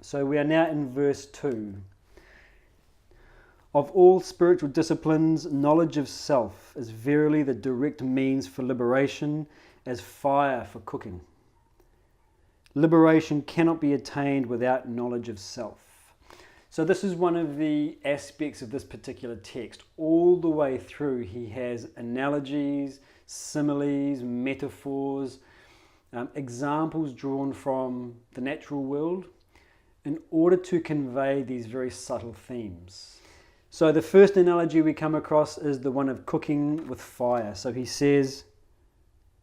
So we are now in verse 2. Of all spiritual disciplines, knowledge of self is verily the direct means for liberation, as fire for cooking. Liberation cannot be attained without knowledge of self. So this is one of the aspects of this particular text. All the way through he has analogies, similes, metaphors, examples drawn from the natural world in order to convey these very subtle themes. So the first analogy we come across is the one of cooking with fire. So he says,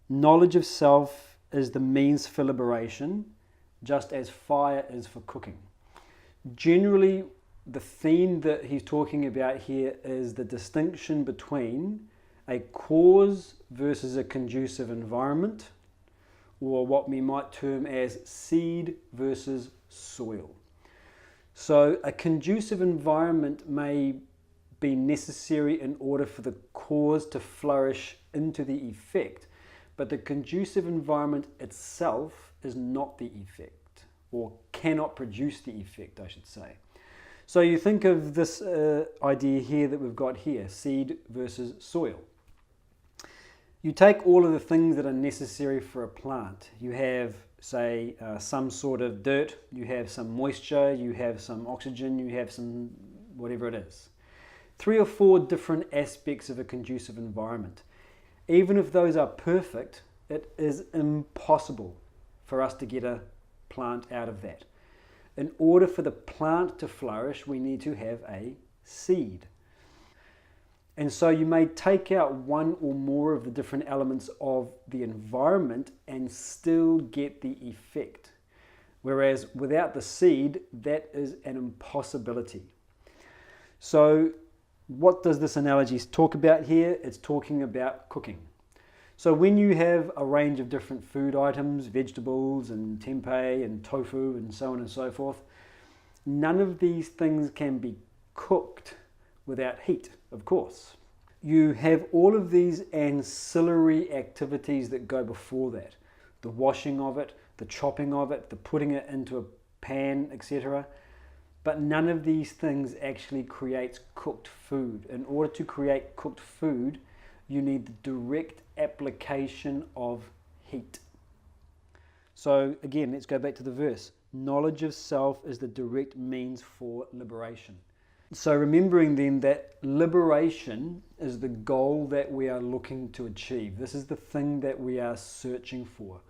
knowledge of self is the means for liberation, just as fire is for cooking. Generally, the theme that he's talking about here is the distinction between a cause versus a conducive environment, or what we might term as seed versus soil. So a conducive environment may be necessary in order for the cause to flourish into the effect, but the conducive environment itself is not the effect, or cannot produce the effect, I should say. So you think of this idea here that we've got here, seed versus soil. You take all of the things that are necessary for a plant. You have, say, some sort of dirt, you have some moisture, you have some oxygen, you have some whatever it is. 3 or 4 different aspects of a conducive environment. Even if those are perfect, it is impossible for us to get a plant out of that. In order for the plant to flourish, we need to have a seed. And so you may take out one or more of the different elements of the environment and still get the effect. Whereas without the seed, that is an impossibility. So what does this analogy talk about here? It's talking about cooking. So when you have a range of different food items, vegetables and tempeh and tofu and so on and so forth, none of these things can be cooked without heat, of course. You have all of these ancillary activities that go before that. The washing of it, the chopping of it, the putting it into a pan, etc. But none of these things actually creates cooked food. In order to create cooked food, you need the direct application of heat. So again, let's go back to the verse. Knowledge of self is the direct means for liberation. So remembering then that liberation is the goal that we are looking to achieve. This is the thing that we are searching for.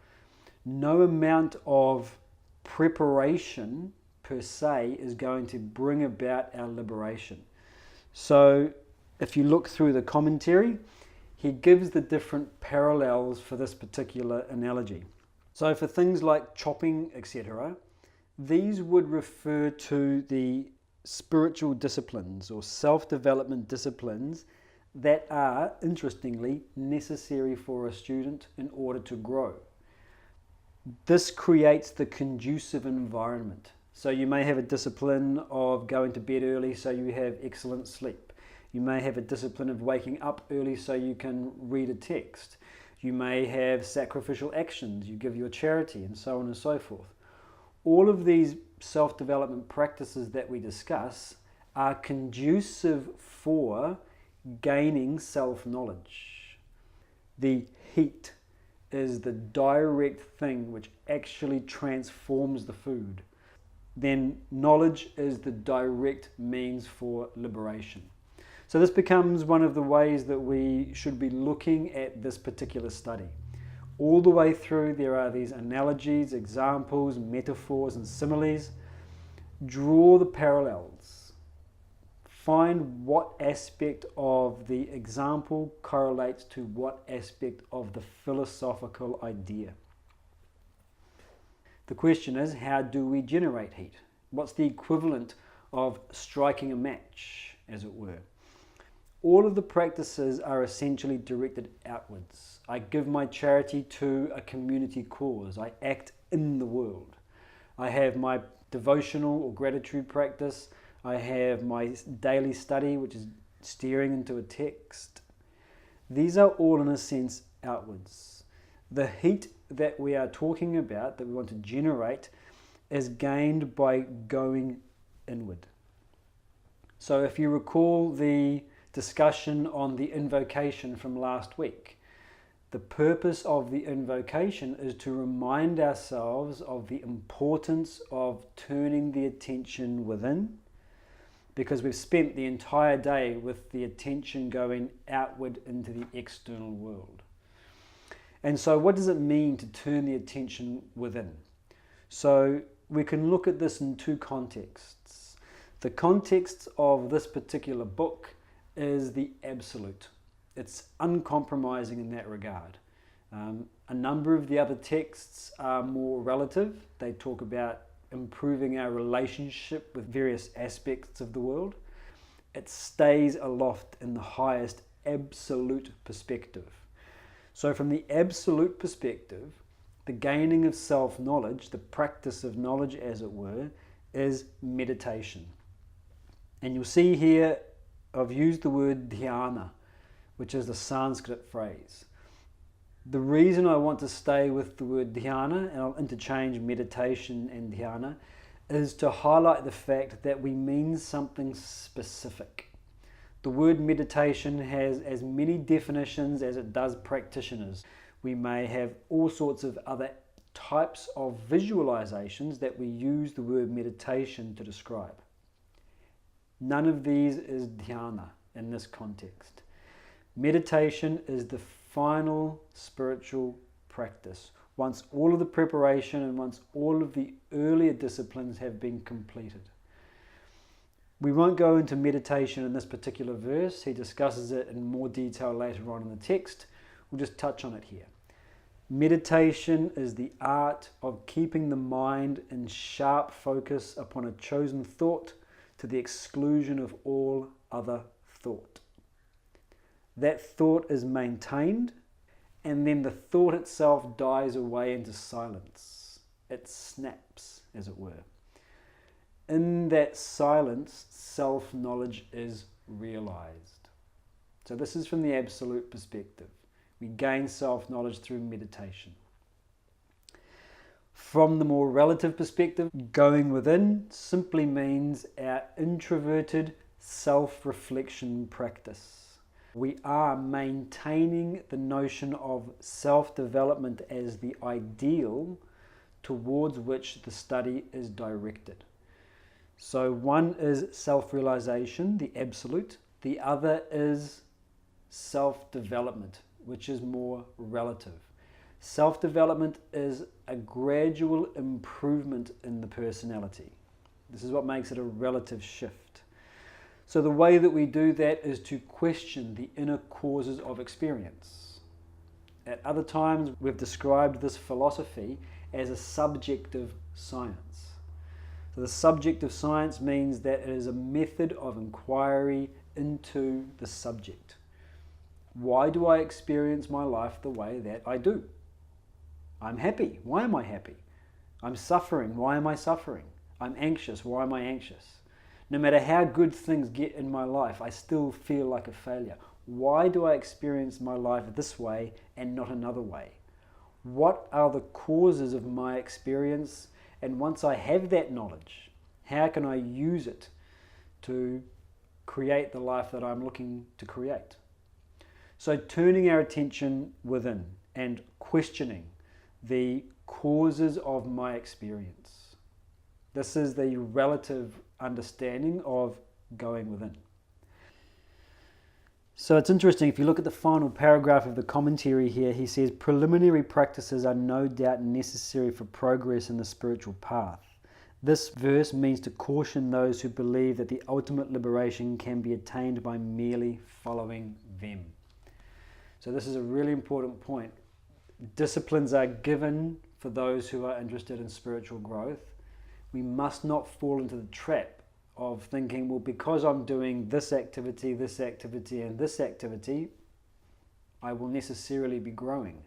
No amount of preparation per se is going to bring about our liberation. So if you look through the commentary, he gives the different parallels for this particular analogy. So for things like chopping, etc., these would refer to the spiritual disciplines or self-development disciplines that are, interestingly, necessary for a student in order to grow. This creates the conducive environment. So you may have a discipline of going to bed early so you have excellent sleep. You may have a discipline of waking up early so you can read a text. You may have sacrificial actions, you give your charity, and so on and so forth. All of these self-development practices that we discuss are conducive for gaining self-knowledge. The heat is the direct thing which actually transforms the food. Then knowledge is the direct means for liberation. So this becomes one of the ways that we should be looking at this particular study. All the way through there are these analogies, examples, metaphors and similes. Draw the parallels. Find what aspect of the example correlates to what aspect of the philosophical idea. The question is, how do we generate heat? What's the equivalent of striking a match, as it were? All of the practices are essentially directed outwards. I give my charity to a community cause. I act in the world. I have my devotional or gratitude practice. I have my daily study, which is steering into a text. These are all, in a sense, outwards. The heat that we are talking about, that we want to generate, is gained by going inward. So if you recall the discussion on the invocation from last week, the purpose of the invocation is to remind ourselves of the importance of turning the attention within, because we've spent the entire day with the attention going outward into the external world. And so what does it mean to turn the attention within? So we can look at this in two contexts. The context of this particular book is the absolute. It's uncompromising in that regard. A number of the other texts are more relative. They talk about improving our relationship with various aspects of the world. It stays aloft in the highest absolute perspective. So from the absolute perspective, the gaining of self-knowledge, the practice of knowledge as it were, is meditation. And you'll see here I've used the word dhyana, which is the Sanskrit phrase. The reason I want to stay with the word dhyana, and I'll interchange meditation and dhyana, is to highlight the fact that we mean something specific. The word meditation has as many definitions as it does practitioners. We may have all sorts of other types of visualizations that we use the word meditation to describe. None of these is dhyana in this context. Meditation is the final spiritual practice. Once all of the preparation and once all of the earlier disciplines have been completed. We won't go into meditation in this particular verse. He discusses it in more detail later on in the text. We'll just touch on it here. Meditation is the art of keeping the mind in sharp focus upon a chosen thought to the exclusion of all other thought. That thought is maintained, and then the thought itself dies away into silence. It snaps, as it were. In that silence, self-knowledge is realized. So this is from the absolute perspective. We gain self-knowledge through meditation. From the more relative perspective, going within simply means our introverted self-reflection practice. We are maintaining the notion of self-development as the ideal towards which the study is directed. So one is self-realization, the absolute. The other is self-development, which is more relative. Self-development is a gradual improvement in the personality. This is what makes it a relative shift. So the way that we do that is to question the inner causes of experience. At other times, we've described this philosophy as a subjective science. So the subjective science means that it is a method of inquiry into the subject. Why do I experience my life the way that I do? I'm happy. Why am I happy? I'm suffering. Why am I suffering? I'm anxious. Why am I anxious? No matter how good things get in my life, I still feel like a failure. Why do I experience my life this way and not another way? What are the causes of my experience? And once I have that knowledge, how can I use it to create the life that I'm looking to create? So turning our attention within and questioning the causes of my experience. This is the relative understanding of going within. So it's interesting, if you look at the final paragraph of the commentary here, he says, preliminary practices are no doubt necessary for progress in the spiritual path. This verse means to caution those who believe that the ultimate liberation can be attained by merely following them. So this is a really important point. Disciplines are given for those who are interested in spiritual growth. We must not fall into the trap of thinking, well, because I'm doing this activity, and this activity, I will necessarily be growing.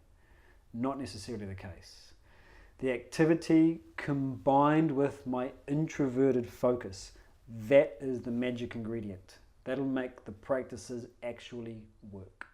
Not necessarily the case. The activity combined with my introverted focus, that is the magic ingredient. That'll make the practices actually work.